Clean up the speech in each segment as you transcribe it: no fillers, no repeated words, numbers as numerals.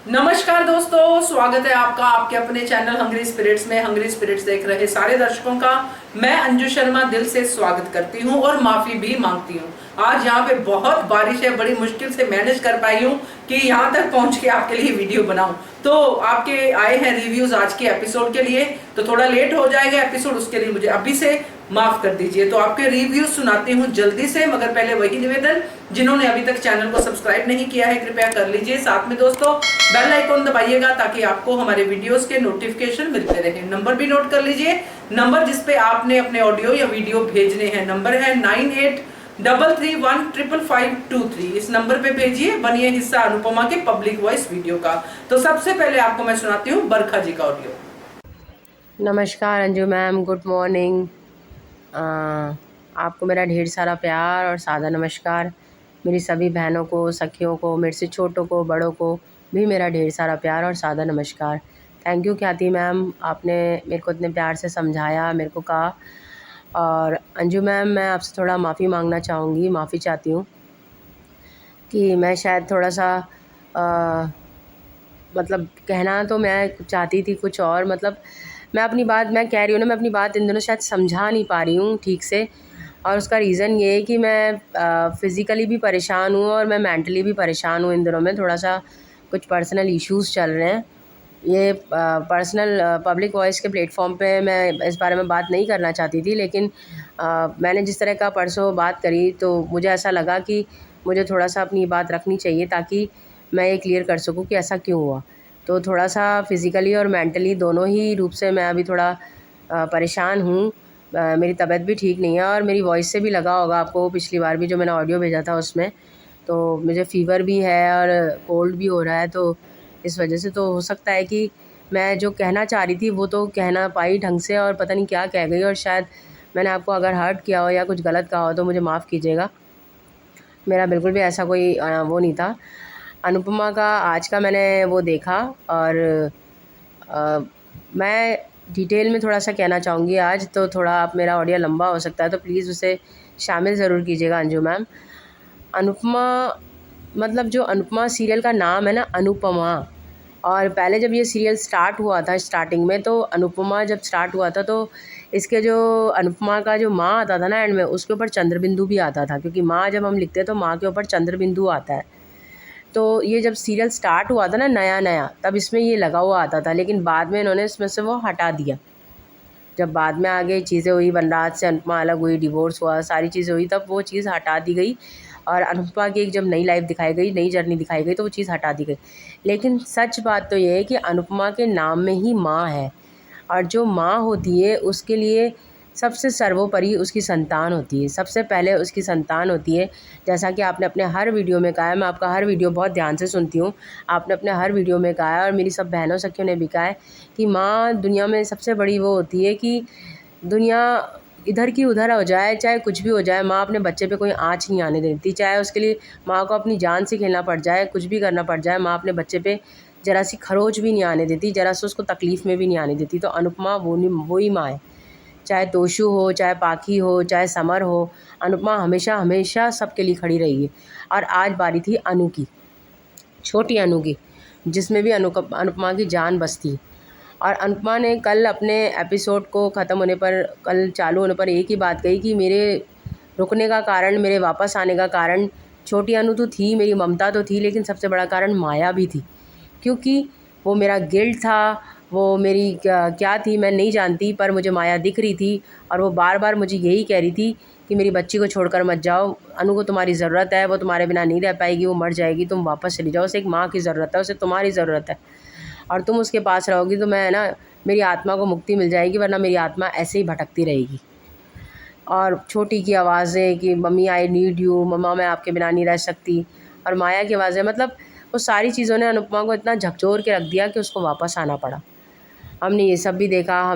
नमस्कार दोस्तों, स्वागत है आपका आपके अपने चैनल हंग्री स्पिरिट्स में। हंग्री स्पिरिट्स देख रहे सारे दर्शकों का मैं अंजू शर्मा दिल से स्वागत करती हूं और माफी भी मांगती हूं। आज यहाँ पे बहुत बारिश है, बड़ी मुश्किल से मैनेज कर पाई हूँ कि यहाँ तक पहुंच के आपके लिए वीडियो बनाऊं। तो आपके आए हैं रिव्यूज आज के एपिसोड के लिए, तो थोड़ा लेट हो जाएगा एपिसोड, उसके लिए मुझे अभी से माफ कर दीजिए। तो आपके रिव्यूज सुनाती हूँ जल्दी से, मगर पहले वही निवेदन, जिन्होंने अभी तक चैनल को सब्सक्राइब नहीं किया है कृपया कर लीजिए। साथ में दोस्तों बेल आइकॉन दबाइएगा ताकि आपको हमारे वीडियोस के नोटिफिकेशन मिलते रहे। नंबर भी नोट कर लीजिए, नंबर जिसपे आपने अपने ऑडियो या वीडियो भेजने हैं, नंबर है 9833155523। इस नंबर पे भेजिए, बनिए हिस्सा अनुपमा के पब्लिक वॉइस वीडियो का। तो सबसे पहले आपको मैं सुनाती हूँ बरखा जी का ऑडियो। नमस्कार अंजू मैम, गुड मॉर्निंग। आपको मेरा ढेर सारा प्यार और सादा नमस्कार। मेरी सभी बहनों को, सखियों को, मेरे से छोटों को, बड़ों को भी मेरा ढेर सारा प्यार और सादा नमस्कार। थैंक यू ख्याति मैम, आपने मेरे को इतने प्यार से समझाया, मेरे को कहा। और अंजू मैम, मैं आपसे थोड़ा माफ़ी मांगना चाहूँगी, माफ़ी चाहती हूँ कि मैं शायद थोड़ा सा मतलब कहना तो मैं चाहती थी कुछ और, मतलब मैं अपनी बात मैं कह रही हूँ ना, मैं अपनी बात इन दिनों शायद समझा नहीं पा रही हूँ ठीक से। और उसका रीज़न ये है कि मैं फ़िज़िकली भी परेशान हूँ और मैं मेंटली भी परेशान हूँ। इन दिनों में थोड़ा सा कुछ पर्सनल इश्यूज़ चल रहे हैं। ये पर्सनल पब्लिक वॉइस के प्लेटफॉर्म पे मैं इस बारे में बात नहीं करना चाहती थी, लेकिन मैंने जिस तरह का परसों बात करी तो मुझे ऐसा लगा कि मुझे थोड़ा सा अपनी बात रखनी चाहिए ताकि मैं ये क्लियर कर सकूँ कि ऐसा क्यों हुआ। तो थोड़ा सा फ़िज़िकली और मेंटली दोनों ही रूप से मैं अभी थोड़ा परेशान हूँ। मेरी तबीयत भी ठीक नहीं है और मेरी वॉइस से भी लगा होगा आपको, पिछली बार भी जो मैंने ऑडियो भेजा था उसमें, तो मुझे फ़ीवर भी है और कोल्ड भी हो रहा है। तो इस वजह से तो हो सकता है कि मैं जो कहना चाह रही थी वो तो कह ना पाई ढंग से और पता नहीं क्या कह गई, और शायद मैंने आपको अगर हर्ट किया हो या कुछ गलत कहा हो तो मुझे माफ़ कीजिएगा। मेरा बिल्कुल भी ऐसा कोई वो नहीं था। अनुपमा का आज का मैंने वो देखा और मैं डिटेल में थोड़ा सा कहना चाहूँगी आज, तो थोड़ा आप मेरा ऑडियो लंबा हो सकता है तो प्लीज़ उसे शामिल ज़रूर कीजिएगा अंजू मैम। अनुपमा, मतलब जो अनुपमा सीरियल का नाम है ना, अनुपमा, और पहले जब ये सीरियल स्टार्ट हुआ था, स्टार्टिंग में तो अनुपमा जब स्टार्ट हुआ था तो इसके जो अनुपमा का जो माँ आता था ना एंड में, उसके ऊपर चंद्रबिंदु भी आता था, क्योंकि माँ जब हम लिखते हैं तो माँ के ऊपर चंद्रबिंदु आता है। तो ये जब सीरियल स्टार्ट हुआ था ना नया नया, तब इसमें ये लगा हुआ आता था, लेकिन बाद में इन्होंने इसमें से वो हटा दिया। जब बाद में आगे चीज़ें हुई, वनराज से अनुपमा अलग हुई, डिवोर्स हुआ, सारी चीज़ें हुई, तब वो चीज़ हटा दी गई और अनुपमा की एक जब नई लाइफ दिखाई गई, नई जर्नी दिखाई गई, तो वो चीज़ हटा दी गई। लेकिन सच बात तो ये है कि अनुपमा के नाम में ही माँ है, और जो माँ होती है उसके लिए सबसे सर्वोपरि उसकी संतान होती है, सबसे पहले उसकी संतान होती है। जैसा कि आपने अपने हर वीडियो में कहा है, मैं आपका हर वीडियो बहुत ध्यान से सुनती हूँ, आपने अपने हर वीडियो में कहा है और मेरी सब बहनों सखियों ने भी कहा है कि माँ दुनिया में सबसे बड़ी वो होती है कि दुनिया इधर की उधर हो जाए, चाहे कुछ भी हो जाए, माँ अपने बच्चे पे कोई आँच नहीं आने देती। चाहे उसके लिए माँ को अपनी जान से खेलना पड़ जाए, कुछ भी करना पड़ जाए, माँ अपने बच्चे पे ज़रा सी खरोच भी नहीं आने देती, ज़रा सी उसको तकलीफ़ में भी नहीं आने देती। तो अनुपमा वही माँ है, चाहे तोशु हो, चाहे पाखी हो, चाहे समर हो, अनुपमा हमेशा हमेशा सबके लिए खड़ी रही है। और आज बारी थी अनु की, छोटी अनु की, जिसमें भी अनुपमा की जान बसती। और अनुपमा ने कल अपने एपिसोड को ख़त्म होने पर, कल चालू होने पर एक ही बात कही कि मेरे रुकने का कारण, मेरे वापस आने का कारण छोटी अनु तो थी, मेरी ममता तो थी, लेकिन सबसे बड़ा कारण माया भी थी, क्योंकि वो मेरा गिल्ट था, वो मेरी क्या थी मैं नहीं जानती, पर मुझे माया दिख रही थी और वो बार बार मुझे यही कह रही थी कि मेरी बच्ची को छोड़कर मत जाओ, अनु को तुम्हारी ज़रूरत है, वो तुम्हारे बिना नहीं रह पाएगी, वो मर जाएगी, तुम वापस चली जाओ, उसे एक माँ की ज़रूरत है, उसे तुम्हारी ज़रूरत है, और तुम उसके पास रहोगी तो मैं ना, मेरी आत्मा को मुक्ति मिल जाएगी, वरना मेरी आत्मा ऐसे ही भटकती रहेगी। और छोटी की आवाज़ें कि मम्मी आई नीड यू, मम्मा मैं आपके बिना नहीं रह सकती, और माया की आवाज़ें, मतलब वो सारी चीज़ों ने अनुपमा को इतना झकझोर के रख दिया कि उसको वापस आना पड़ा। हमने ये सब भी देखा,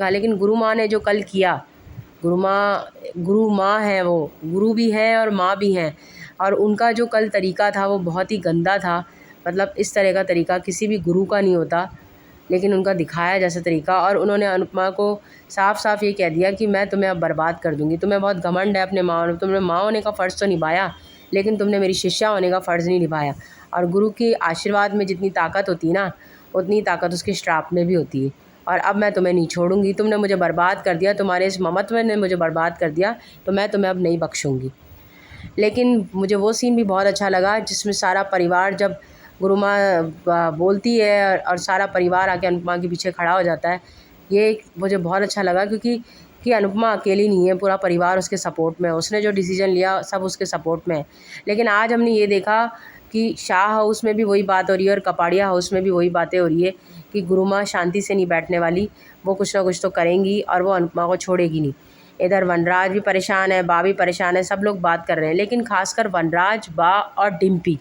लेकिन गुरु माँ ने जो कल किया, गुरु माँ है, वो गुरु भी है और माँ भी हैं, और उनका जो कल तरीका था वो बहुत ही गंदा था। मतलब इस तरह का तरीका किसी भी गुरु का नहीं होता, लेकिन उनका दिखाया जैसा तरीका, और उन्होंने अनुपमा को साफ साफ ये कह दिया कि मैं तुम्हें अब बर्बाद कर दूँगी, तुम्हें बहुत घमंड है अपने माँ, तुमने माँ होने का फ़र्ज़ तो निभाया, लेकिन तुमने मेरी शिष्या होने का फ़र्ज़ नहीं निभाया। और गुरु के आशीर्वाद में जितनी ताकत होती है ना, उतनी ताकत उसके श्राप में भी होती है। और अब मैं तुम्हें नहीं छोड़ूंगी, तुमने मुझे बर्बाद कर दिया, तुम्हारे इस ममत्व ने मुझे बर्बाद कर दिया, तो मैं तुम्हें अब नहीं बख्शूँगी। लेकिन मुझे वो सीन भी बहुत अच्छा लगा जिसमें सारा परिवार, जब गुरु माँ बोलती है और सारा परिवार आके अनुपमा के पीछे खड़ा हो जाता है, ये मुझे बहुत अच्छा लगा, क्योंकि कि अनुपमा अकेली नहीं है, पूरा परिवार उसके सपोर्ट में है। उसने जो डिसीजन लिया सब उसके सपोर्ट में है। लेकिन आज हमने ये देखा कि शाह हाउस में भी वही बात हो रही है और कपाड़िया हाउस में भी वही बातें हो रही है कि गुरु माँ शांति से नहीं बैठने वाली, वो कुछ ना कुछ तो करेंगी और वो अनुपमा को छोड़ेगी नहीं। इधर वनराज भी परेशान है, बा भी परेशान है, सब लोग बात कर रहे हैं, लेकिन खासकर वनराज, बा और डिम्पी,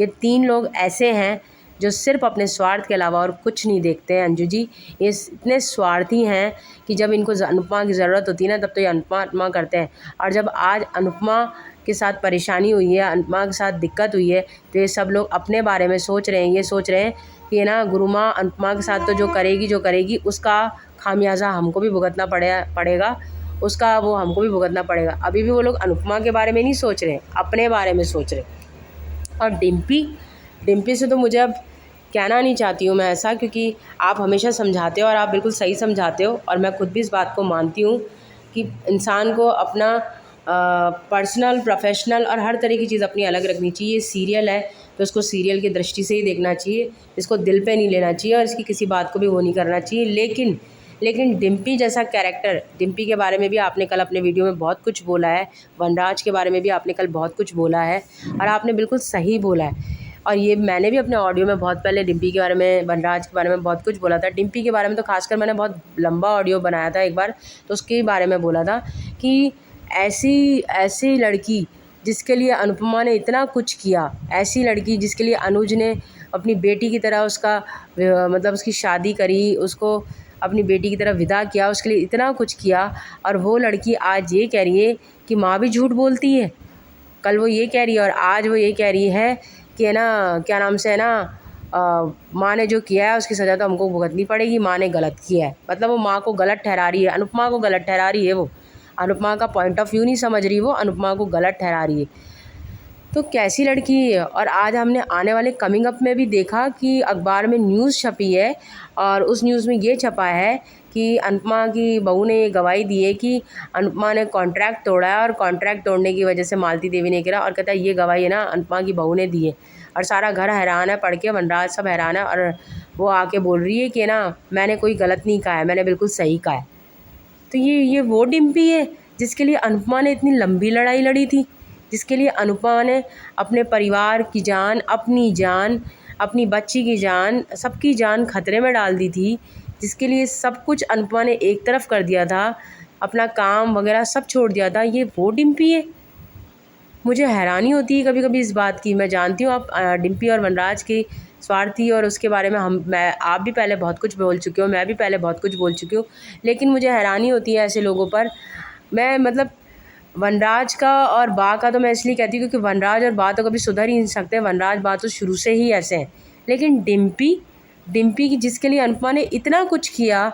ये 3 लोग ऐसे हैं जो सिर्फ अपने स्वार्थ के अलावा और कुछ नहीं देखते हैं। अंजू जी, ये इतने स्वार्थी हैं कि जब इनको अनुपमा की ज़रूरत होती है ना, तब तो ये अनुपमा करते हैं। और जब आज अनुपमा के साथ परेशानी हुई है, अनुपमा के साथ दिक्कत हुई है, तो ये सब लोग अपने बारे में सोच रहे हैं। ये सोच रहे हैं कि ना, गुरु माँ अनुपमा के साथ तो जो करेगी उसका खामियाजा हमको भी भुगतना पड़ेगा, उसका वो हमको भी भुगतना पड़ेगा। अभी भी वो लोग अनुपमा के बारे में नहीं सोच रहे, अपने बारे में सोच रहे। और डिम्पी से तो मुझे अब कहना नहीं चाहती हूँ मैं ऐसा, क्योंकि आप हमेशा समझाते हो और आप बिल्कुल सही समझाते हो, और मैं खुद भी इस बात को मानती हूँ कि इंसान को अपना पर्सनल, प्रोफेशनल और हर तरह की चीज़ अपनी अलग रखनी चाहिए। सीरियल है तो उसको सीरियल की दृष्टि से ही देखना चाहिए, इसको दिल पे नहीं लेना चाहिए और इसकी किसी बात को भी वो नहीं करना चाहिए। लेकिन डिम्पी जैसा कैरेक्टर, डिम्पी के बारे में भी आपने कल अपने वीडियो में बहुत कुछ बोला है, वनराज के बारे में भी आपने कल बहुत कुछ बोला है, और आपने बिल्कुल सही बोला है। और ये मैंने भी अपने ऑडियो में बहुत पहले डिम्पी के बारे में, वनराज के बारे में बहुत कुछ बोला था। डिम्पी के बारे में तो खासकर मैंने बहुत लंबा ऑडियो बनाया था एक बार, तो उसके बारे में बोला था कि ऐसी लड़की जिसके लिए अनुपमा ने इतना कुछ किया, ऐसी लड़की जिसके लिए अनुज ने अपनी बेटी की तरह उसका मतलब उसकी शादी करी, उसको अपनी बेटी की तरह विदा किया, उसके लिए इतना कुछ किया, और वो लड़की आज ये कह रही है कि माँ भी झूठ बोलती है। कल वो ये कह रही है और आज वो ये कह रही है कि है ना, क्या नाम से है ना, माँ ने जो किया है उसकी सज़ा तो हमको भुगतनी पड़ेगी, माँ ने गलत किया है। मतलब वो माँ को गलत ठहरा रही है, अनुपमा को गलत ठहरा रही है। वो अनुपमा का पॉइंट ऑफ व्यू नहीं समझ रही, वो अनुपमा को गलत ठहरा रही है। तो कैसी लड़की है। और आज हमने आने वाले कमिंग अप में भी देखा कि अखबार में न्यूज़ छपी है, और उस न्यूज़ में ये छपा है कि अनुपमा की बहू ने ये गवाही दी है कि अनुपमा ने कॉन्ट्रैक्ट तोड़ा है, और कॉन्ट्रैक्ट तोड़ने की वजह से मालती देवी ने गिरा, और कहता है ये गवाही है ना अनुपमा की बहू ने दी है। और सारा घर हैरान है पढ़ के, वनराज सब हैरान है, और वो आके बोल रही है कि ना, मैंने कोई गलत नहीं कहा है, मैंने बिल्कुल सही कहा है। तो ये वो डिम्पी है जिसके लिए अनुपमा ने इतनी लंबी लड़ाई लड़ी थी, जिसके लिए अनुपमा ने अपने परिवार की जान, अपनी बच्ची की जान, सबकी जान खतरे में डाल दी थी, जिसके लिए सब कुछ अनुपमा ने एक तरफ कर दिया था, अपना काम वगैरह सब छोड़ दिया था। ये वो डिम्पी है। मुझे हैरानी होती है कभी कभी इस बात की। मैं जानती हूँ आप डिम्पी और वनराज की स्वार्थी, और उसके बारे में आप भी पहले बहुत कुछ बोल चुके हो, मैं भी पहले बहुत कुछ बोल चुकी हूँ, लेकिन मुझे हैरानी होती है ऐसे लोगों पर। मैं मतलब वनराज का और बा का तो मैं इसलिए कहती हूँ क्योंकि वनराज और बा तो कभी सुधर ही नहीं सकते, वनराज बा तो शुरू से ही ऐसे हैं। लेकिन डिम्पी की, जिसके लिए अनुपमा ने इतना कुछ किया,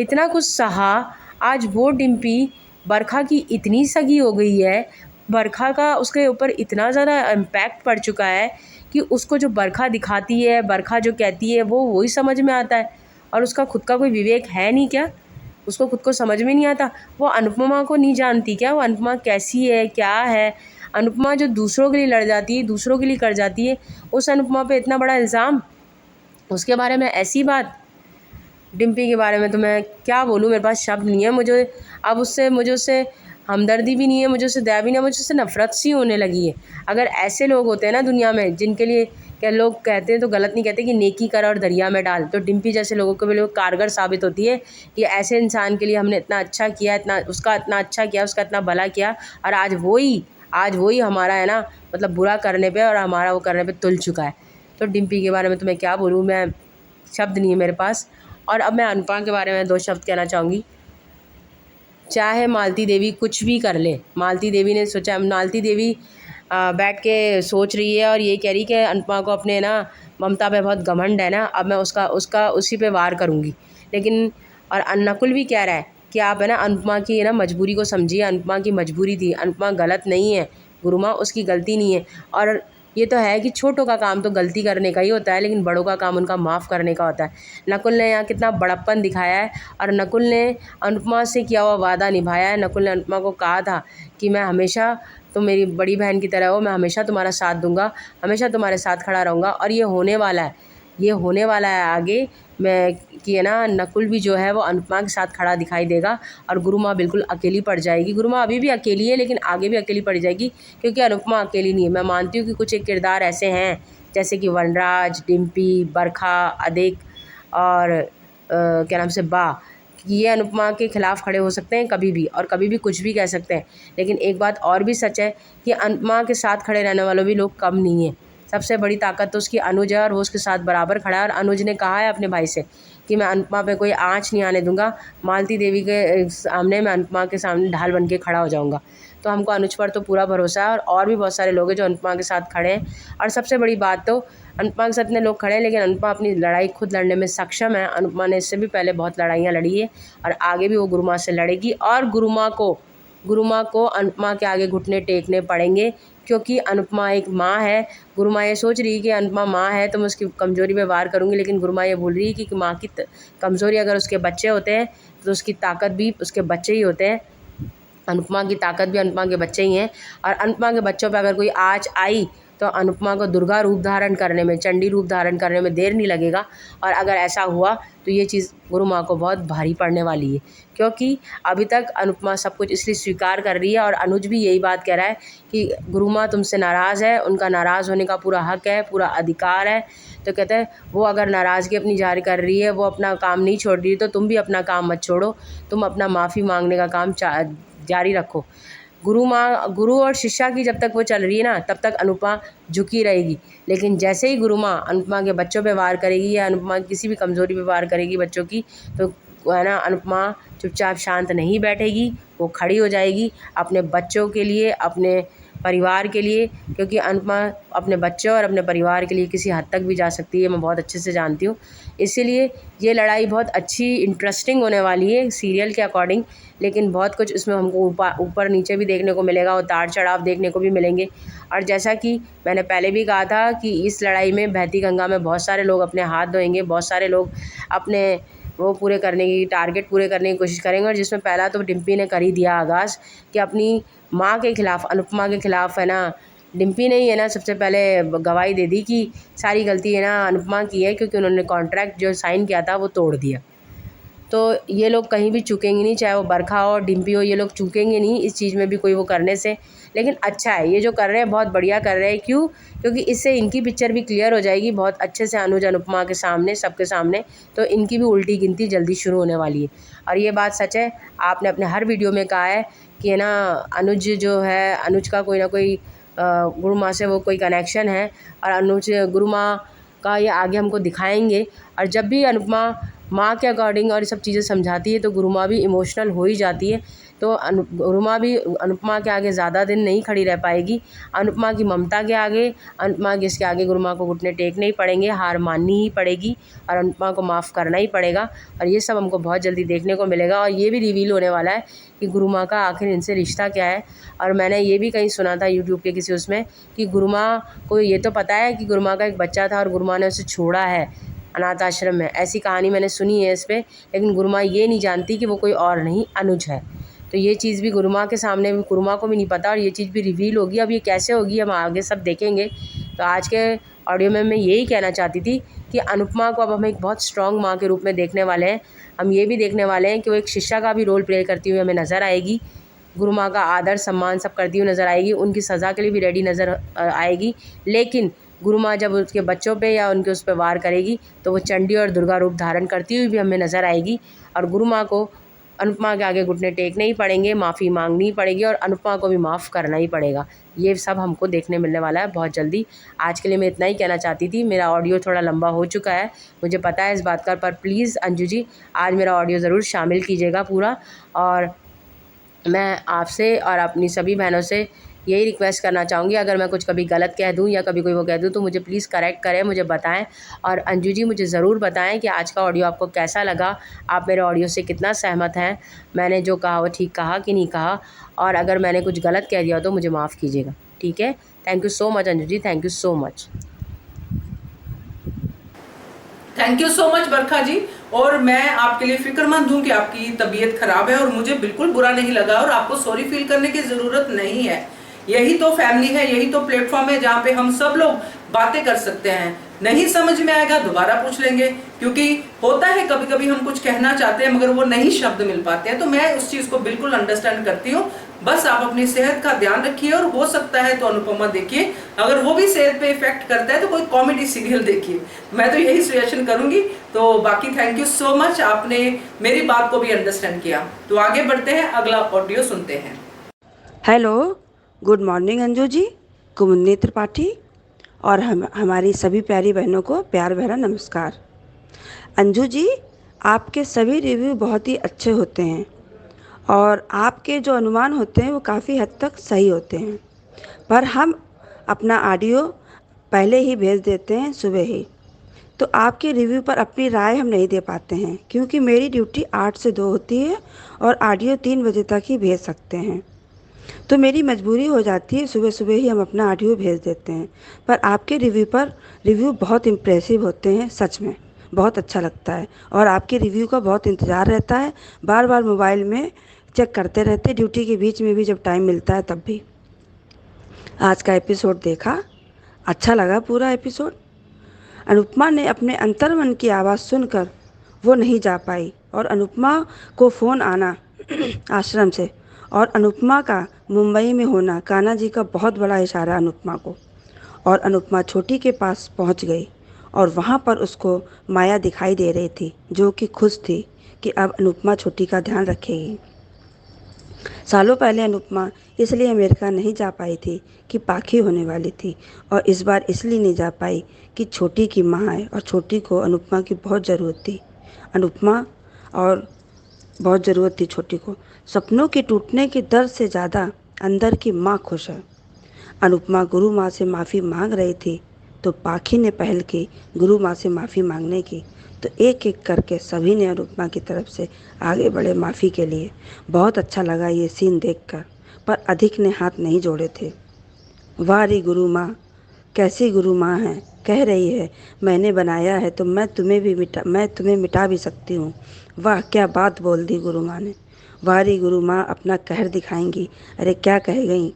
इतना कुछ सहा, आज वो डिम्पी बरखा की इतनी सगी हो गई है, बरखा का उसके ऊपर इतना ज़्यादा इम्पैक्ट पड़ चुका है कि उसको जो बरखा दिखाती है, बरखा जो कहती है, वो वही समझ में आता है, और उसका खुद का कोई विवेक है नहीं क्या? उसको खुद को समझ में नहीं आता। वो अनुपमा को नहीं जानती क्या? वो अनुपमा कैसी है, क्या है? अनुपमा जो दूसरों के लिए लड़ जाती है, दूसरों के लिए कर जाती है, उस अनुपमा पे इतना बड़ा इल्ज़ाम, उसके बारे में ऐसी बात। डिम्पी के बारे में तो मैं क्या बोलूँ, मेरे पास शब्द नहीं है। मुझे उससे हमदर्दी भी नहीं है, मुझे उससे दया भी नहीं है, मुझे उससे नफ़रत सी होने लगी है। अगर ऐसे लोग होते हैं ना दुनिया में, जिनके लिए क्या लोग कहते हैं, तो गलत नहीं कहते कि नेकी कर और दरिया में डाल, तो डिम्पी जैसे लोगों के लिए कारगर साबित होती है कि ऐसे इंसान के लिए हमने इतना अच्छा किया, उसका इतना अच्छा किया, उसका इतना भला किया, और आज वही हमारा है ना, मतलब बुरा करने पे और हमारा वो करने पे तुल चुका है। तो डिम्पी के बारे में तो मैं क्या बोलूँ, मैं शब्द नहीं है मेरे पास। और अब मैं अनुपमा के बारे में 2 शब्द कहना चाहूँगी। चाहे मालती देवी कुछ भी कर ले, मालती देवी ने सोचा, मालती देवी बैठ के सोच रही है और ये कह रही कि अनुपमा को अपने ना ममता पे बहुत घमंड है ना, अब मैं उसका उसी पे वार करूँगी। लेकिन और नकुल भी कह रहा है कि आप है ना अनुपमा की है ना मजबूरी को समझिए, अनुपमा की मजबूरी थी, अनुपमा गलत नहीं है, गुरुमा उसकी गलती नहीं है। और ये तो है कि छोटों का काम तो गलती करने का ही होता है, लेकिन बड़ों का काम उनका माफ़ करने का होता है। नकुल ने यहाँ कितना बड़प्पन दिखाया है और नकुल ने अनुपमा से किया हुआ वादा निभाया है। नकुल ने अनुपमा को कहा था कि मैं हमेशा तुम मेरी बड़ी बहन की तरह हो, मैं हमेशा तुम्हारा साथ दूंगा, हमेशा तुम्हारे साथ खड़ा रहूँगा। और ये होने वाला है, ये होने वाला है आगे मैं कि है ना, नकुल भी जो है वो अनुपमा के साथ खड़ा दिखाई देगा और गुरुमा बिल्कुल अकेली पड़ जाएगी। गुरुमा अभी भी अकेली है, लेकिन आगे भी अकेली पड़ जाएगी, क्योंकि अनुपमा अकेली नहीं है। मैं मानती हूँ कि कुछ एक किरदार ऐसे हैं जैसे कि वनराज, डिम्पी, बरखा, अदिक और क्या नाम से बा, ये अनुपमा के खिलाफ़ खड़े हो सकते हैं कभी भी, और कभी भी कुछ भी कह सकते हैं। लेकिन एक बात और भी सच है कि अनुपमा के साथ खड़े रहने वालों भी लोग कम नहीं हैं। सबसे बड़ी ताकत तो उसकी अनुज है और वो उसके साथ बराबर खड़ा है। और अनुज ने कहा है अपने भाई से कि मैं अनुपमा पे कोई आँच नहीं आने दूंगा, मालती देवी के सामने मैं अनुपमा के सामने ढाल बन के खड़ा हो जाऊंगा। तो हमको अनुज पर तो पूरा भरोसा है, और भी बहुत सारे लोग हैं जो अनुपमा के साथ खड़े हैं। और सबसे बड़ी बात तो अनुपमा के साथ इतने लोग खड़े हैं, लेकिन अनुपमा अपनी लड़ाई खुद लड़ने में सक्षम है। अनुपमा ने इससे भी पहले बहुत लड़ाइयाँ लड़ी है और आगे भी वो गुरुमा से लड़ेगी। और गुरुमा को अनुपमा के आगे घुटने टेकने पड़ेंगे, क्योंकि अनुपमा एक माँ है। गुरुमा ये सोच रही है कि अनुपमा माँ है तो मैं उसकी कमज़ोरी पे वार करूँगी, लेकिन गुरुमा ये भूल रही है कि माँ की कमज़ोरी अगर उसके बच्चे होते हैं तो उसकी ताकत भी उसके बच्चे ही होते हैं। अनुपमा की ताकत भी अनुपमा के बच्चे ही हैं, और अनुपमा के बच्चों पे अगर कोई आँच आई तो अनुपमा को दुर्गा रूप धारण करने में, चंडी रूप धारण करने में देर नहीं लगेगा। और अगर ऐसा हुआ तो ये चीज़ गुरुमा को बहुत भारी पड़ने वाली है, क्योंकि अभी तक अनुपमा सब कुछ इसलिए स्वीकार कर रही है। और अनुज भी यही बात कह रहा है कि गुरुमा तुमसे नाराज़ है, उनका नाराज़ होने का पूरा हक है, पूरा अधिकार है। तो कहते हैं वो अगर नाराज़गी अपनी जारी कर रही है, वो अपना काम नहीं छोड़ रही, तो तुम भी अपना काम मत छोड़ो, तुम अपना माफ़ी मांगने का काम जारी रखो। गुरु और शिष्या की जब तक वो चल रही है ना, तब तक अनुपमा झुकी रहेगी। लेकिन जैसे ही गुरुमा अनुपमा के बच्चों पे वार करेगी या अनुपमा किसी भी कमज़ोरी पे वार करेगी बच्चों की, तो है ना, अनुपमा चुपचाप शांत नहीं बैठेगी, वो खड़ी हो जाएगी अपने बच्चों के लिए, अपने परिवार के लिए। क्योंकि अनुपमा अपने बच्चों और अपने परिवार के लिए किसी हद तक भी जा सकती है, मैं बहुत अच्छे से जानती हूँ। इसीलिए ये लड़ाई बहुत अच्छी इंटरेस्टिंग होने वाली है सीरियल के अकॉर्डिंग। लेकिन बहुत कुछ इसमें हमको ऊपर नीचे भी देखने को मिलेगा, उतार चढ़ाव देखने को भी मिलेंगे। और जैसा कि मैंने पहले भी कहा था कि इस लड़ाई में बहती गंगा में बहुत सारे लोग अपने हाथ धोएंगे, बहुत सारे लोग अपने वो पूरे करने की टारगेट पूरे करने की कोशिश करेंगे। और जिसमें पहला तो डिम्पी ने कर ही दिया आगाज़ कि अपनी माँ के ख़िलाफ़, अनुपमा के ख़िलाफ़ है ना, डिम्पी ने ही है ना सबसे पहले गवाही दे दी कि सारी गलती है ना अनुपमा की है, क्योंकि उन्होंने कॉन्ट्रैक्ट जो साइन किया था वो तोड़ दिया। तो ये लोग कहीं भी चूकेंगे नहीं, चाहे वो बरखा हो डिम्पी हो, ये लोग चूकेंगे नहीं इस चीज़ में भी कोई वो करने से। लेकिन अच्छा है ये जो कर रहे हैं, बहुत बढ़िया कर रहे हैं। क्यों? क्योंकि इससे इनकी पिक्चर भी क्लियर हो जाएगी बहुत अच्छे से अनुज अनुपमा के सामने, सबके सामने। तो इनकी भी उल्टी गिनती जल्दी शुरू होने वाली है। और ये बात सच है, आपने अपने हर वीडियो में कहा है कि है ना, अनुज जो है, अनुज का कोई ना कोई गुरुमा से वो कोई कनेक्शन है, और अनुज गुरुमा का ये आगे हमको दिखाएंगे। और जब भी अनुपमा माँ के अकॉर्डिंग और सब चीज़ें समझाती है तो गुरुमा भी इमोशनल हो ही जाती है। तो गुरुमा भी अनुपमा के आगे ज़्यादा दिन नहीं खड़ी रह पाएगी। अनुपमा की ममता के आगे, अनुपमा के इसके आगे गुरुमा को घुटने टेकने ही पड़ेंगे, हार माननी ही पड़ेगी और अनुपमा को माफ़ करना ही पड़ेगा। और ये सब हमको बहुत जल्दी देखने को मिलेगा। और ये भी रिवील होने वाला है कि गुरुमा का आखिर इनसे रिश्ता क्या है। और मैंने ये भी कहीं सुना था यूट्यूब के किसी उसमें कि गुरुमा को ये तो पता है कि गुरुमा का एक बच्चा था और गुरुमा ने उसे छोड़ा है अनाथ आश्रम में, ऐसी कहानी मैंने सुनी है इस पर। लेकिन गुरुमा ये नहीं जानती कि वो कोई और नहीं अनुज है। तो ये चीज़ भी गुरुमा के सामने, गुरुमा को भी नहीं पता, और ये चीज़ भी रिवील होगी। अब ये कैसे होगी हम आगे सब देखेंगे। तो आज के ऑडियो में मैं यही कहना चाहती थी कि अनुपमा को अब हम एक बहुत स्ट्रॉन्ग माँ के रूप में देखने वाले हैं। हम ये भी देखने वाले हैं कि वो एक शिष्या का भी रोल प्ले करती हुई हमें नज़र आएगी, गुरुमा का आदर सम्मान सब करती हुई नज़र आएगी, उनकी सज़ा के लिए भी रेडी नज़र आएगी। लेकिन गुरुमा जब उसके बच्चों पे या उनके उस पर वार करेगी तो वो चंडी और दुर्गा रूप धारण करती हुई भी हमें नज़र आएगी। और गुरुमा को अनुपमा के आगे घुटने टेकने ही पड़ेंगे, माफ़ी मांगनी ही पड़ेगी और अनुपमा को भी माफ़ करना ही पड़ेगा। ये सब हमको देखने मिलने वाला है बहुत जल्दी। आज के लिए मैं इतना ही कहना चाहती थी। मेरा ऑडियो थोड़ा लंबा हो चुका है, मुझे पता है इस बात का, पर प्लीज़ अंजू जी आज मेरा ऑडियो ज़रूर शामिल कीजिएगा पूरा। और मैं आपसे और अपनी सभी बहनों से यही रिक्वेस्ट करना चाहूँगी, अगर मैं कुछ कभी गलत कह दूँ या कभी कोई वो कह दूँ तो मुझे प्लीज़ करेक्ट करें, मुझे बताएं। और अंजू जी मुझे ज़रूर बताएं कि आज का ऑडियो आपको कैसा लगा, आप मेरे ऑडियो से कितना सहमत हैं, मैंने जो कहा वो ठीक कहा कि नहीं कहा, और अगर मैंने कुछ गलत कह दिया तो मुझे माफ़ कीजिएगा। ठीक है। Thank you so much Anju ji, thank you so much. Thank you so much Barkha ji. और मैं आपके लिए फिक्रमंद हूं कि आपकी तबीयत खराब है, और मुझे बिल्कुल बुरा नहीं लगा, और आपको सॉरी फील करने की जरूरत नहीं है। यही तो फैमिली है, यही तो प्लेटफॉर्म है जहाँ पे हम सब लोग बातें कर सकते हैं। नहीं समझ में आएगा दोबारा पूछ लेंगे, क्योंकि होता है कभी कभी हम कुछ कहना चाहते हैं मगर वो नहीं शब्द मिल पाते हैं। तो मैं उस चीज को बिल्कुल अंडरस्टैंड करती हूँ। बस आप अपनी सेहत का ध्यान रखिए, और हो सकता है तो अनुपमा देखिए, अगर वो भी सेहत पे इफेक्ट करता है तो कोई कॉमेडी सीरियल देखिए। मैं तो यही सजेशन करूंगी। तो बाकी थैंक यू सो मच, आपने मेरी बात को भी अंडरस्टैंड किया। तो आगे बढ़ते हैं, अगला ऑडियो सुनते हैं। Hello, good morning Anju ji, कुमुदनी त्रिपाठी और हमारी सभी प्यारी बहनों को प्यार भरा नमस्कार। अंजू जी, आपके सभी रिव्यू बहुत ही अच्छे होते हैं और आपके जो अनुमान होते हैं वो काफ़ी हद तक सही होते हैं, पर हम अपना ऑडियो पहले ही भेज देते हैं सुबह ही, तो आपके रिव्यू पर अपनी राय हम नहीं दे पाते हैं, क्योंकि मेरी ड्यूटी 8 से 2 होती है और ऑडियो 3 बजे तक ही भेज सकते हैं। तो मेरी मजबूरी हो जाती है, सुबह सुबह ही हम अपना ऑडियो भेज देते हैं। पर आपके रिव्यू बहुत इम्प्रेसिव होते हैं, सच में बहुत अच्छा लगता है और आपके रिव्यू का बहुत इंतज़ार रहता है। बार बार मोबाइल में चेक करते रहते, ड्यूटी के बीच में भी जब टाइम मिलता है तब भी। आज का एपिसोड देखा, अच्छा लगा पूरा एपिसोड। अनुपमा ने अपने अंतर्मन की आवाज़ सुनकर वो नहीं जा पाई और अनुपमा को फ़ोन आना आश्रम से, और अनुपमा का मुंबई में होना कान्हा जी का बहुत बड़ा इशारा अनुपमा को। और अनुपमा छोटी के पास पहुंच गई और वहां पर उसको माया दिखाई दे रही थी, जो कि खुश थी कि अब अनुपमा छोटी का ध्यान रखेगी। सालों पहले अनुपमा इसलिए अमेरिका नहीं जा पाई थी कि पाखी होने वाली थी, और इस बार इसलिए नहीं जा पाई कि छोटी की माँ है और छोटी को अनुपमा की बहुत ज़रूरत थी। अनुपमा और बहुत ज़रूरत थी छोटी को। सपनों के टूटने के दर्द से ज़्यादा अंदर की माँ खुश है। अनुपमा गुरु माँ से माफ़ी मांग रही थी, तो पाखी ने पहल की गुरु माँ से माफ़ी मांगने की। तो एक एक करके सभी ने अनुपमा की तरफ से आगे बढ़े माफ़ी के लिए। बहुत अच्छा लगा ये सीन देखकर, पर अधिक ने हाथ नहीं जोड़े थे। वाह रे गुरु माँ, कैसी गुरु माँ है, कह रही है मैंने बनाया है तो मैं तुम्हें मिटा भी सकती हूँ। वाह क्या बात बोल दी गुरु माँ ने। वाह रे गुरु माँ अपना कहर दिखाएंगी। अरे क्या कह गई,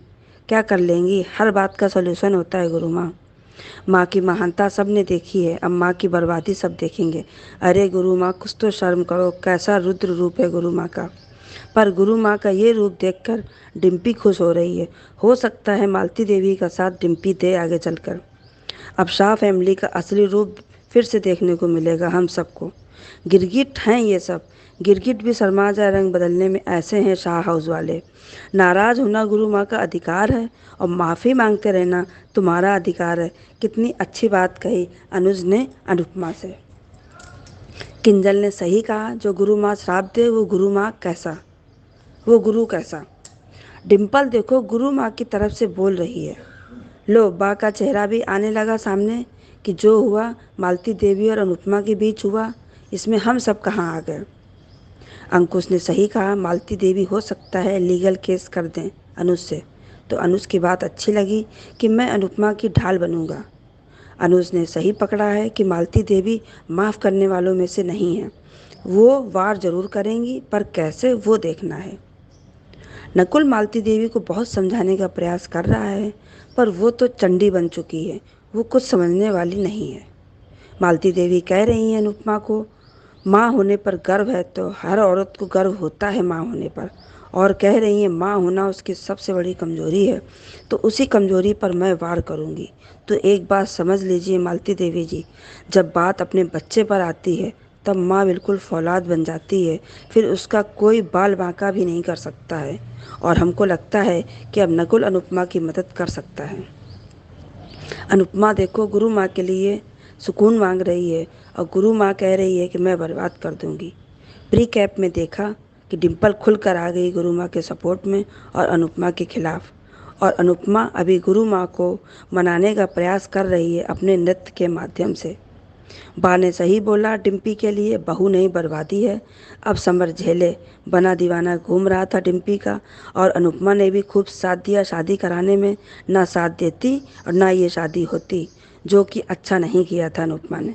क्या कर लेंगी, हर बात का सलूशन होता है गुरु माँ। माँ की महानता सब ने देखी है, अब माँ की बर्बादी सब देखेंगे। अरे गुरु माँ कुछ तो शर्म करो, कैसा रुद्र रूप है गुरु माँ का। पर गुरु माँ का ये रूप देखकर डिम्पी खुश हो रही है। हो सकता है मालती देवी का साथ डिम्पी दे आगे चलकर। अब शाह फैमिली का असली रूप फिर से देखने को मिलेगा हम सबको। गिरगिट हैं ये सब, गिरगिट भी शर्मा जाए रंग बदलने में, ऐसे हैं शाह हाउस वाले। नाराज़ होना गुरु माँ का अधिकार है और माफ़ी मांगते रहना तुम्हारा अधिकार है। कितनी अच्छी बात कही अनुज ने अनुपमा से। किंजल ने सही कहा, जो गुरु माँ श्राप दे वो गुरु कैसा। डिम्पल देखो गुरु माँ की तरफ से बोल रही है। लो बा का चेहरा भी आने लगा सामने कि जो हुआ मालती देवी और अनुपमा के बीच हुआ, इसमें हम सब कहाँ आ गए। अंकुश ने सही कहा, मालती देवी हो सकता है लीगल केस कर दें अनुज से। तो अनुज की बात अच्छी लगी कि मैं अनुपमा की ढाल बनूंगा। अनुज ने सही पकड़ा है कि मालती देवी माफ़ करने वालों में से नहीं है। वो वार जरूर करेंगी, पर कैसे वो देखना है। नकुल मालती देवी को बहुत समझाने का प्रयास कर रहा है, पर वो तो चंडी बन चुकी है, वो कुछ समझने वाली नहीं है। मालती देवी कह रही हैं अनुपमा को माँ होने पर गर्व है, तो हर औरत को गर्व होता है माँ होने पर, और कह रही हैं माँ होना उसकी सबसे बड़ी कमज़ोरी है, तो उसी कमज़ोरी पर मैं वार करूँगी। तो एक बात समझ लीजिए मालती देवी जी, जब बात अपने बच्चे पर आती है तब माँ बिल्कुल फौलाद बन जाती है, फिर उसका कोई बाल बांका भी नहीं कर सकता है। और हमको लगता है कि अब नकुल अनुपमा की मदद कर सकता है। अनुपमा देखो गुरु माँ के लिए सुकून मांग रही है और गुरु माँ कह रही है कि मैं बर्बाद कर दूंगी। प्री कैप में देखा कि डिम्पल खुलकर आ गई गुरु माँ के सपोर्ट में और अनुपमा के खिलाफ, और अनुपमा अभी गुरु माँ को मनाने का प्रयास कर रही है अपने नृत्य के माध्यम से। बा ने सही बोला, डिम्पी के लिए बहू नहीं बर्बादी है। अब समर झेले, बना दीवाना घूम रहा था डिम्पी का, और अनुपमा ने भी खूब साथ दिया शादी कराने में। ना साथ देती और ना ये शादी होती, जो कि अच्छा नहीं किया था अनुपमा ने।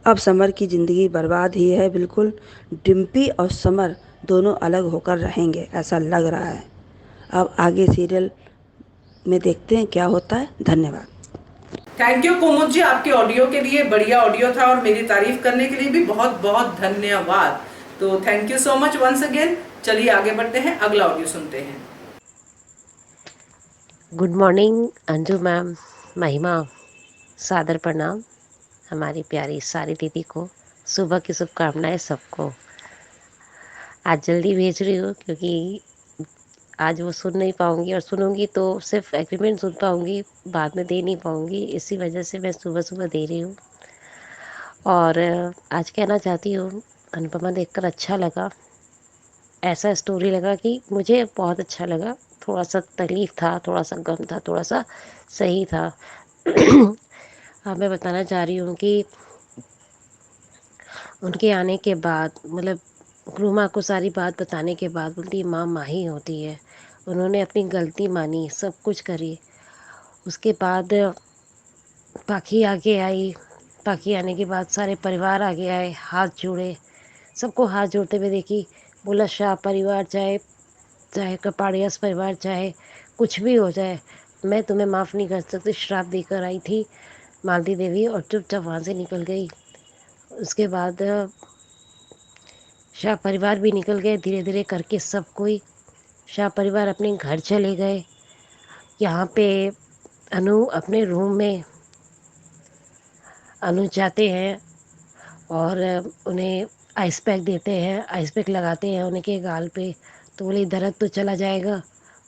अब समर की ज़िंदगी बर्बाद ही है बिल्कुल। डिम्पी और समर दोनों अलग होकर रहेंगे ऐसा लग रहा है। अब आगे सीरियल में देखते हैं क्या होता है। धन्यवाद। थैंक यू कुमुद जी, आपके ऑडियो के लिए। बढ़िया ऑडियो था और मेरी तारीफ करने के लिए भी बहुत बहुत धन्यवाद। तो thank you so much once again. चलिए आगे बढ़ते हैं, अगला ऑडियो सुनते हैं। गुड मॉर्निंग अंजू मैम, महिमा, सादर प्रणाम हमारी प्यारी सारी दीदी को। सुबह की शुभकामनाएं सबको। आज जल्दी भेज रही हूँ क्योंकि आज वो सुन नहीं पाऊँगी, और सुनूंगी तो सिर्फ एग्रीमेंट सुन पाऊँगी, बाद में दे नहीं पाऊँगी। इसी वजह से मैं सुबह सुबह दे रही हूँ। और आज कहना चाहती हूँ, अनुपमा देखकर अच्छा लगा। ऐसा स्टोरी लगा कि मुझे बहुत अच्छा लगा। थोड़ा सा तकलीफ था, थोड़ा सा गम था, थोड़ा सा सही था। हाँ, मैं बताना चाह रही हूँ कि उनके आने के बाद, मतलब गुरु माँ को सारी बात बताने के बाद, बोलती माँ माँ ही होती है। उन्होंने अपनी गलती मानी, सब कुछ करी। उसके बाद पाखी आगे आई। पाखी आने के बाद सारे परिवार आगे आए, हाथ जोड़े, सबको हाथ जोड़ते हुए देखी। बोला शाह परिवार चाहे चाहे कपाड़ियास परिवार, चाहे कुछ भी हो जाए, मैं तुम्हें माफ़ नहीं कर सकती। श्राप देकर आई थी मालती देवी और चुपचाप वहाँ से निकल गई। उसके बाद शाह परिवार भी निकल गए धीरे धीरे करके। सब कोई शाह परिवार अपने घर चले गए। यहाँ पे अनु अपने रूम में, अनु जाते हैं और उन्हें आइस पैक देते हैं, आइस पैक लगाते हैं उनके गाल पे। तो बोले दर्द तो चला जाएगा,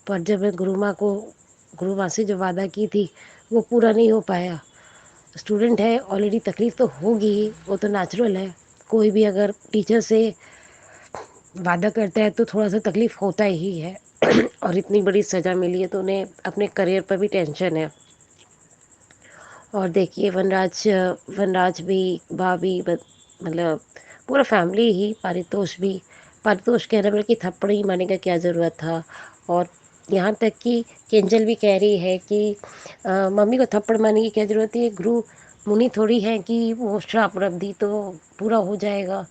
पर जब मैं गुरु माँ से जो वादा की थी वो पूरा नहीं हो पाया। स्टूडेंट है, ऑलरेडी तकलीफ़ तो होगी ही, वो तो नेचुरल है। कोई भी अगर टीचर से वादा करता है तो थोड़ा सा तकलीफ़ होता ही है। और इतनी बड़ी सज़ा मिली है तो उन्हें अपने करियर पर भी टेंशन है। और देखिए वनराज भी, भाभी, मतलब पूरा फैमिली ही, पारितोष कह रहा, बल्कि थप्पड़ ही मारने का क्या ज़रूरत था। और यहाँ तक कि केंजल भी कह रही है कि मम्मी को थप्पड़ मारने की क्या ज़रूरत है, गुरु मुनि थोड़ी है कि वो श्राप रख दी तो पूरा हो जाएगा।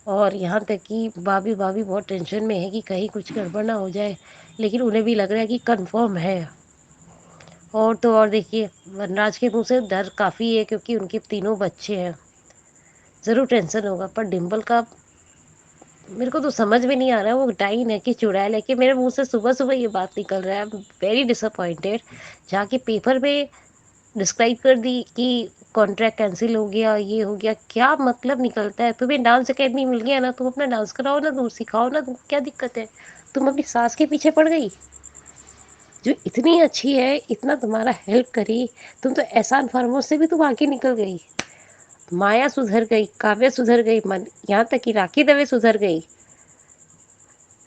और यहाँ तक कि भाभी भाभी बहुत टेंशन में है कि कहीं कुछ गड़बड़ ना हो जाए, लेकिन उन्हें भी लग रहा है कि कंफर्म है। और तो और देखिए, वनराज के मुंह से डर काफ़ी है क्योंकि उनके तीनों बच्चे हैं, ज़रूर टेंशन होगा। पर डिम्पल का मेरे को तो समझ में नहीं आ रहा है, वो डाइन है कि चुड़ैल है कि मेरे मुंह से सुबह सुबह ये बात निकल रहा है। Very disappointed. जाके पेपर में डिस्क्राइब कर दी कि कॉन्ट्रैक्ट कैंसिल हो गया, ये हो गया, क्या मतलब निकलता है? तुम्हें डांस अकेडमी मिल गया ना, तुम अपना डांस कराओ ना, तुम सिखाओ ना, तुमको क्या दिक्कत है? तुम अपनी सास के पीछे पड़ गई जो इतनी अच्छी है, इतना तुम्हारा हेल्प करी। तुम तो एहसान फरमोश से भी तुम आगे निकल गई। माया सुधर गई, काव्या सुधर गई, मन यहाँ तक कि राखी दवे सुधर गई।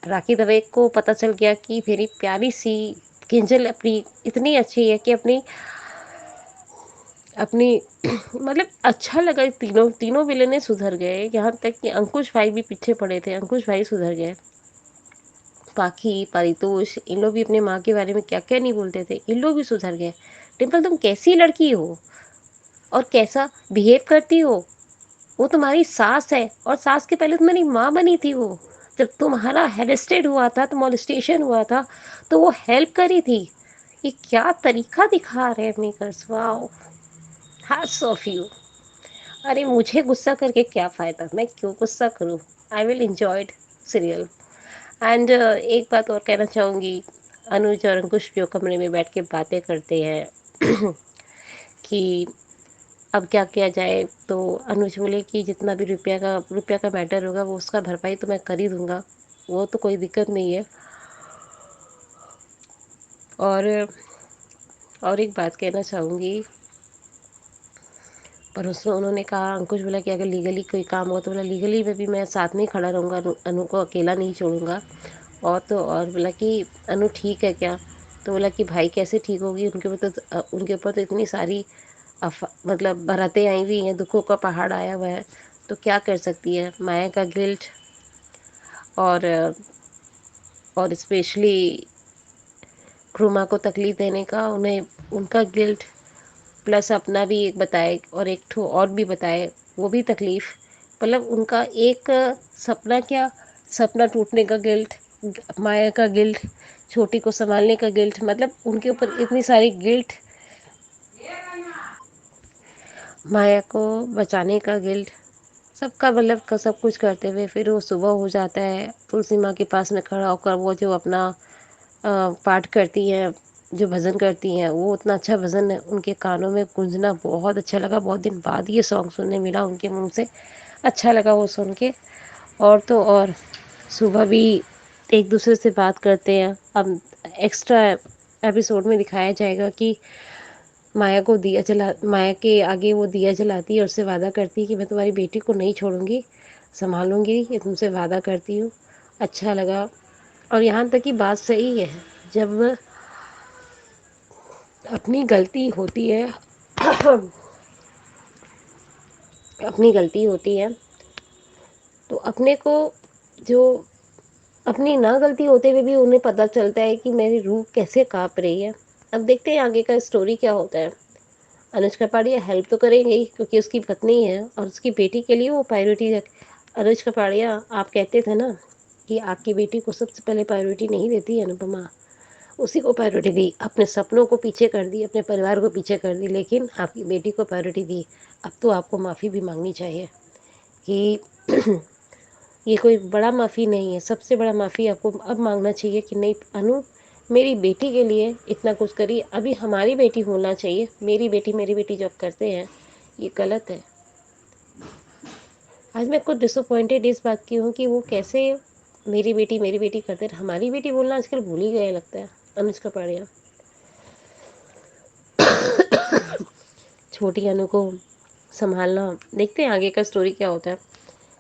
राखी दवे को पता चल गया कि मेरी प्यारी सी किंजल अपनी इतनी अच्छी है कि अपनी अपनी मतलब अच्छा लगा। तीनों तीनों विलेने सुधर गए। यहाँ तक कि अंकुश भाई भी पीछे पड़े थे, अंकुश भाई सुधर गए। पाखी, परितोष, इन लोग भी अपने माँ के बारे में क्या क्या नहीं बोलते थे, इन लोग भी सुधर गए। डिम्पल तुम कैसी लड़की हो और कैसा बिहेव करती हो? वो तुम्हारी सास है और सास के पहले तुम्हारी माँ बनी थी। वो जब तुम्हारा हेरेस्टेड हुआ था, तो मोलेस्टेशन हुआ था, तो वो हेल्प करी थी। ये क्या तरीका दिखा रहे हैं makers, wow, hats off you. अरे मुझे गुस्सा करके क्या फ़ायदा, मैं क्यों गुस्सा करूँ? I will enjoy serial. And एक बात और कहना चाहूँगी, अनुज और अंकुश जो कमरे में बैठ के बातें करते हैं कि अब क्या किया जाए, तो अनुज बोले कि जितना भी रुपया का मैटर होगा वो उसका भरपाई तो मैं कर ही दूंगा, वो तो कोई दिक्कत नहीं है। और एक बात कहना चाहूँगी, पर उसमें उन्होंने कहा, अंकुश बोला कि अगर लीगली कोई काम हो तो बोला लीगली में भी मैं साथ में ही खड़ा रहूँगा, अनु को अकेला नहीं छोड़ूंगा। और तो और बोला कि अनु ठीक है क्या? तो बोला कि भाई कैसे ठीक होगी, उनके ऊपर तो इतनी सारी मतलब बारातें आई हुई हैं, दुखों का पहाड़ आया हुआ है, तो क्या कर सकती है। माया का गिल्ट और स्पेशली क्रूमा को तकलीफ देने का, उन्हें उनका गिल्ट प्लस अपना भी एक बताए और एक ठो और भी बताए, वो भी तकलीफ। मतलब उनका एक सपना, क्या सपना टूटने का गिल्ट, माया का गिल्ट, छोटी को संभालने का गिल्ट, मतलब उनके ऊपर इतनी सारी गिल्ट, माया को बचाने का गिल्ट, सबका मतलब सब कुछ करते हुए फिर वो सुबह हो जाता है। तुलसी माँ के पास में खड़ा होकर वो जो अपना पाठ करती हैं, जो भजन करती हैं, वो उतना अच्छा भजन है, उनके कानों में गूंजना बहुत अच्छा लगा। बहुत दिन बाद ये सॉन्ग सुनने मिला उनके मुंह से, अच्छा लगा वो सुन के। और तो और सुबह भी एक दूसरे से बात करते हैं। अब एक्स्ट्रा एपिसोड में दिखाया जाएगा कि माया के आगे वो दिया जलाती है और उससे वादा करती है कि मैं तुम्हारी बेटी को नहीं छोड़ूंगी, संभालूंगी, ये तुमसे वादा करती हूँ। अच्छा लगा। और यहाँ तक की बात सही है, जब अपनी गलती होती है अपनी गलती होती है तो अपने को, जो अपनी ना गलती होते हुए भी उन्हें पता चलता है कि मेरी रूह कैसे कांप रही है। अब देखते हैं आगे का स्टोरी क्या होता है। अनुष्का पाड़िया हेल्प तो करेंगे ही, क्योंकि उसकी पत्नी है और उसकी बेटी के लिए वो प्रायोरिटी रख। अनुष्का पाड़िया, आप कहते थे ना कि आपकी बेटी को सबसे पहले प्रायोरिटी नहीं देती है अनुपमा, उसी को प्रायोरिटी दी, अपने सपनों को पीछे कर दी, अपने परिवार को पीछे कर दी, लेकिन आपकी बेटी को प्रायोरिटी दी। अब तो आपको माफ़ी भी मांगनी चाहिए कि ये कोई बड़ा माफ़ी नहीं है, सबसे बड़ा माफ़ी आपको अब मांगना चाहिए कि नहीं अनु, मेरी बेटी के लिए इतना कुछ करी, अभी हमारी बेटी होना चाहिए, मेरी बेटी जब करते हैं ये गलत है। आज मैं खुद डिसअपॉइंटेड इस बात की हूँ कि वो कैसे मेरी बेटी करते हैं, हमारी बेटी बोलना आजकल भूल ही गए लगता है। अनुष्का पाड़िया छोटी अनु को संभालना, देखते हैं आगे का स्टोरी क्या होता है।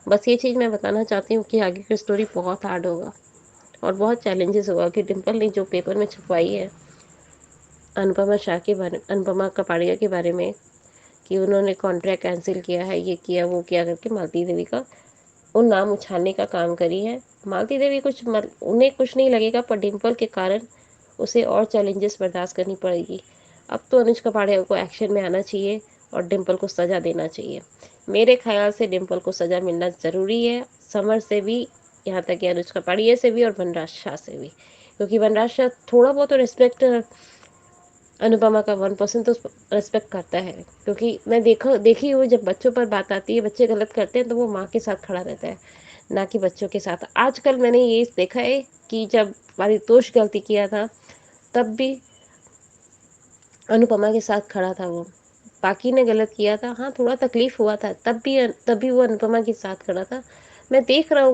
बस ये चीज़ मैं बताना चाहती हूँ कि आगे का स्टोरी बहुत हार्ड होगा और बहुत चैलेंजेस होगा, कि डिम्पल ने जो पेपर में छपवाई है अनुपमा कपाड़िया के बारे में, कि उन्होंने कॉन्ट्रैक्ट कैंसिल किया है, ये किया वो किया करके मालती देवी का उन नाम उछालने का काम करी है। मालती देवी उन्हें कुछ नहीं लगेगा, पर डिम्पल के कारण उसे और चैलेंजेस बर्दाश्त करनी पड़ेगी। अब तो अनुष्का पांडे को एक्शन में आना चाहिए और डिम्पल को सज़ा देना चाहिए। मेरे ख्याल से डिम्पल को सज़ा मिलना ज़रूरी है, समर से भी, यहाँ तक कि अनुष्का पांडे से भी और वनराज शाह से भी, क्योंकि वनराज शाह थोड़ा बहुत तो रिस्पेक्ट अनुपमा का 1% तो रिस्पेक्ट करता है, क्योंकि मैं देखी हूँ जब बच्चों पर बात आती है, बच्चे गलत करते हैं तो वो माँ के साथ खड़ा रहता है, ना कि बच्चों के साथ। आजकल मैंने ये देखा है कि जब पारितोष गलती किया था तब भी अनुपमा के साथ खड़ा था वो। बाकी ने गलत किया था, हाँ थोड़ा तकलीफ हुआ था, तब भी वो अनुपमा के साथ खड़ा था। मैं देख रही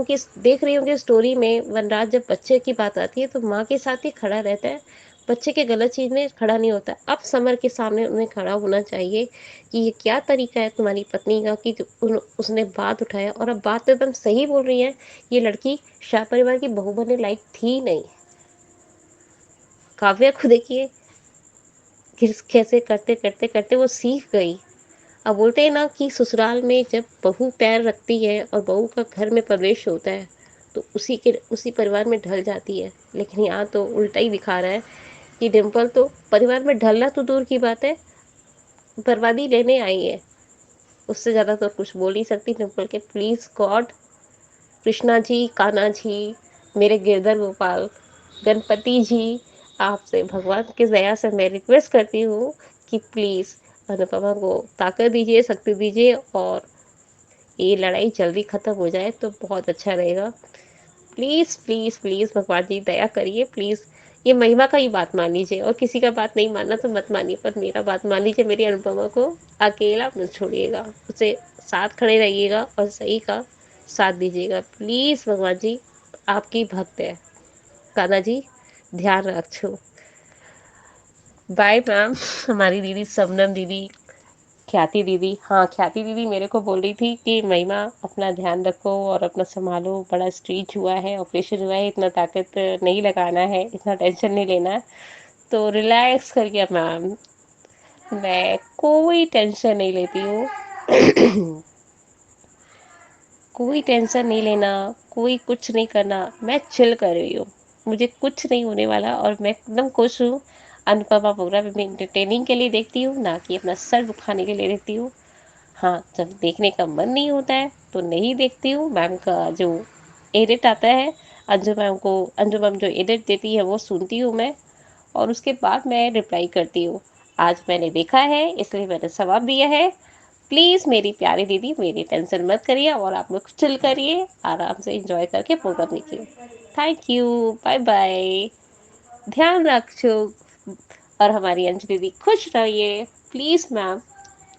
हूँ कि स्टोरी में वनराज जब बच्चे की बात आती है तो माँ के साथ ही खड़ा रहता है, बच्चे के गलत चीज़ में खड़ा नहीं होता। अब समर के सामने उन्हें खड़ा होना चाहिए कि ये क्या तरीका है तुम्हारी पत्नी का, कि उसने बात उठाया, और अब बात तो एकदम सही बोल रही है। ये लड़की शाह परिवार की बहू बनने लायक थी नहीं। काव्या को देखिए कैसे करते करते करते वो सीख गई। अब बोलते हैं ना कि ससुराल में जब बहू पैर रखती है और बहू का घर में प्रवेश होता है तो उसी परिवार में ढल जाती है। लेकिन यहाँ तो उल्टा ही दिखा रहा है कि डिम्पल तो परिवार में ढलना तो दूर की बात है, बर्बादी लेने आई है। उससे ज़्यादा तो कुछ बोल नहीं सकती डिम्पल के। प्लीज़ गॉड, कृष्णा जी, कान्हा जी, मेरे गिरधर गोपाल, गणपति जी, आपसे भगवान की दया से मैं रिक्वेस्ट करती हूँ कि प्लीज़ अनुपमा को ताकत दीजिए, शक्ति दीजिए और ये लड़ाई जल्दी ख़त्म हो जाए तो बहुत अच्छा रहेगा। प्लीज़ प्लीज़ प्लीज़ भगवान जी दया करिए प्लीज़। ये महिमा का ही बात मान लीजिए, और किसी का बात नहीं मानना तो मत मानिए, पर मेरा बात मान लीजिए। मेरी अनुपमा को अकेला मत छोड़िएगा, उसे साथ खड़े रहिएगा और सही का साथ दीजिएगा प्लीज़। भगवान जी आपकी भक्त है। कान्हा जी ध्यान रखो। Bye ma'am. हमारी दीदी शबनम दीदी, ख्याति दीदी, हाँ ख्याति दीदी मेरे को बोल रही थी कि महिमा अपना ध्यान रखो और अपना संभालो, बड़ा स्ट्रीच हुआ है, ऑपरेशन हुआ है, इतना ताकत नहीं लगाना है, इतना टेंशन नहीं लेना है, तो रिलैक्स करके मैम मैं कोई टेंशन नहीं लेती हूँ। कोई टेंशन नहीं लेना, कोई कुछ नहीं करना, मैं चिल कर रही हूँ। मुझे कुछ नहीं होने वाला और मैं एकदम खुश हूँ। अनुपमा प्रोग्राम मैं एंटरटेनिंग के लिए देखती हूँ, ना कि अपना सर दुखाने के लिए देखती हूँ। हाँ, जब देखने का मन नहीं होता है तो नहीं देखती हूँ। मैम का जो एडिट आता है, अंजू मैम जो एडिट देती है वो सुनती हूँ मैं, और उसके बाद मैं रिप्लाई करती हूँ। आज मैंने देखा है इसलिए मैंने जवाब दिया है। प्लीज़ मेरी प्यारी दीदी मेरी टेंशन मत करिए और आप लोग चिल करिए, आराम से एंजॉय करके प्रोग्राम देखिए। थैंक यू, बाय बाय, ध्यान रखो और हमारी अंजू दीदी खुश रहिए। प्लीज़ मैम,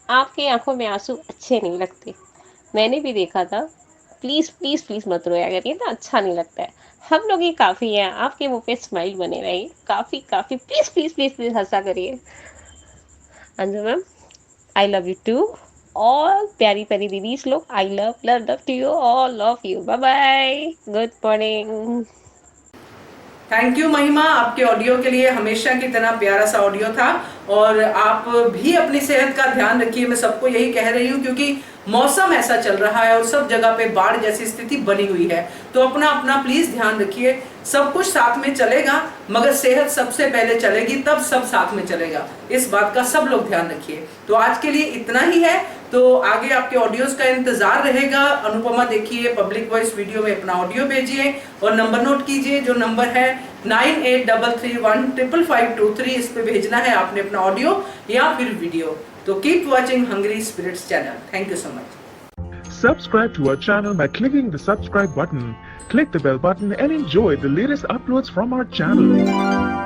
आपकी आंखों में आंसू अच्छे नहीं लगते, मैंने भी देखा था। प्लीज़ प्लीज़ प्लीज़ मत रोया करिए ना, अच्छा नहीं लगता है। हम लोग ही काफ़ी हैं, आपके मुंह पे स्माइल बने रहे। काफ़ी काफ़ी प्लीज़ प्लीज़ प्लीज़ प्लीज़ हंसा करिए। Anju ma'am, I love you too. All प्यारी प्यारी दीदीज लोग, I love love love to you, all of you. Bye bye, good morning. Thank you Mahima, आपके ऑडियो के लिए। हमेशा की तरह प्यारा सा ऑडियो था। और आप भी अपनी सेहत का ध्यान रखिए, मैं सबको यही कह रही हूँ, क्योंकि मौसम ऐसा चल रहा है और सब जगह पे बाढ़ जैसी स्थिति बनी हुई है। तो अपना अपना प्लीज ध्यान रखिए। सब कुछ साथ में चलेगा, मगर सेहत सबसे पहले चलेगी, तब सब साथ में चलेगा। इस बात का सब लोग ध्यान रखिए। तो आज के लिए इतना ही है। तो आगे आपके ऑडियोज का इंतजार रहेगा। अनुपमा देखिए, पब्लिक वॉइस वीडियो में अपना ऑडियो भेजिए और नंबर नोट कीजिए, जो नंबर है 9833155523। इस पे भेजना है आपने अपना ऑडियो या फिर वीडियो। तो keep watching hungry spirits channel. Thank you so much. Subscribe to our channel by clicking the subscribe button. Click the bell button and enjoy the latest uploads from our channel.